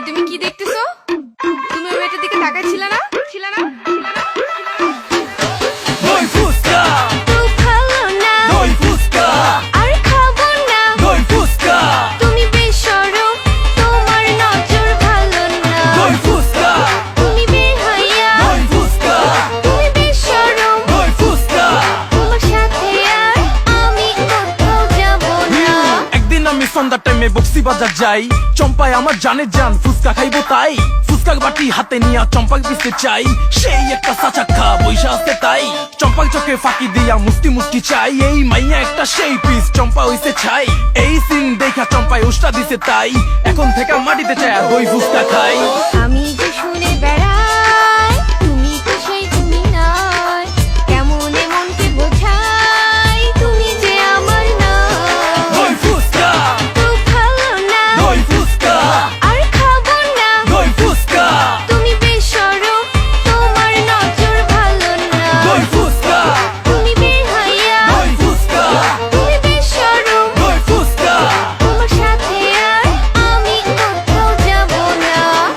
তুমি কি দেখতেছো? তুমি ওই মেয়েটার দিকে তাকাইছিলে না? ছিল না? Noi fusca, তুই ভালো না noi fusca, আর খাবো না noi fusca, তুমি বেশরম তোমার নজর ভালো না noi fusca, তুমি বেহায়া noi fusca, তুমি বেশরম noi fusca. তোমার সাথে আর আমি কোথাও যাব না একদিন আমি সন্ধ্যার টাইমে বক্সি বাজার যাই, চম্পায় আমার জানে জান ফুচকা খাইবো তাই ফুচকার বাটি হাতে নিয়া চম্পাক পিছতে চাই, সেই একটা সাচাক্ষা বৈশা আছে তাই চম্পাক চোখে ফাঁকি দিয়া মুস্তি মুস্তি চাই, এই মাইয়া একটা সেই পিস চম্পা হইছে ছাই, এই সিন দেখা চম্পায় উষ্টা দিছে তাই এখন থেকে মাটিতে চায় দই ফুচকা খাই। আমি যে শুনে বেড়াই তুমি তো সেই তুমি নয় কেমন মনকে বোঝাই তুমি যে আমার না দই ফুচকা, তুই ভালো না দই ফুচকা, আর খাবো না দই ফুচকা, তুমি বেশরম তোমার নজর ভালো না দই ফুচকা, তুমি বেহায়া দই ফুচকা, তুমি বেশরম দই ফুচকা। তোমার সাথে আর আমি কোথাও যাব না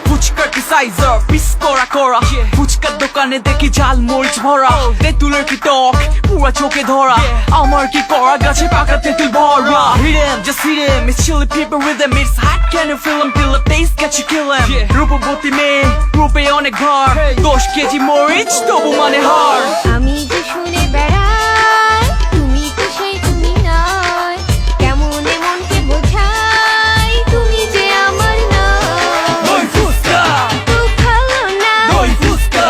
ফুচকা কি সাইজার পিস করা করা, ফুচকার দোকানে দেখি ঝাল মরিচ ভরা, তেঁতুলের কি টক পুরা চোখে ধরা, আমার কি করা গাছে পাকা তেঁতুল ভরা। Hit him, just hit him, it's chili pepper rhythm, it's hot, can you feel him, feel the taste, catch you kill him. রূপবতী মেয়ে রূপে অনেক ঘর, 10 কেজি মরিচ তবু মানে হার। আমি যে শুনে বেড়াই তুমি তো সেই তুমি নয় কেমন মনকে বোঝাই তুমি যে আমার না দই ফুচকা, তুই ভালো না দই ফুচকা,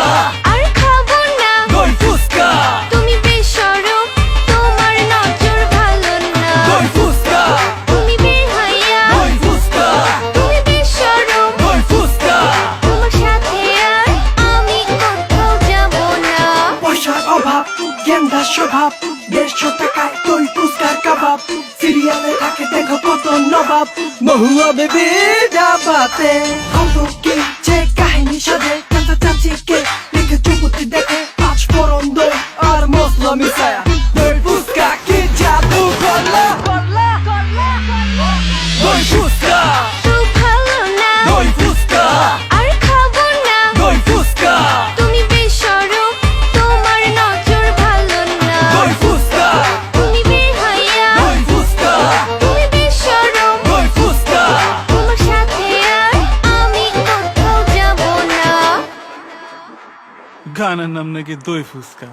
আর খাবো না দই ফুচকা, তুমি বেশরম তোমার নজর ভালো না দই ফুচকা, তুমি বেহায়া দই ফুচকা, তুমি বেশরম দই ফুচকা। তোমার সাথে আর আমি কোথাও যাব না পয়সার অভাব গেন্দা স্বভাব 150 টাকায় দই ফুচকার কাবাব সিরিয়ালে থাকে দেখো কত নবাব মহুয়া বেবি ডাবাতে কত কি যে কাহিনী সাজে কাঁচা চাচিকে লিখে চুপুতি দেখে 5 ফোড়ন দই আর মশলা মিশায়া দই ফুচকা কি জাদু করলা দই ফুচকা, তুই ভালো না দই ফুচকা, আর খাবো না দই ফুচকা, তুমি বেশরম তোমার নজর ভালো না দই ফুচকা, তুমি বেহায়া দই ফুচকা, তুমি বেশরম দই ফুচকা। তোমার সাথে আর আমি কোথাও যাব না গানের নাম নাকি দই ফুচকা।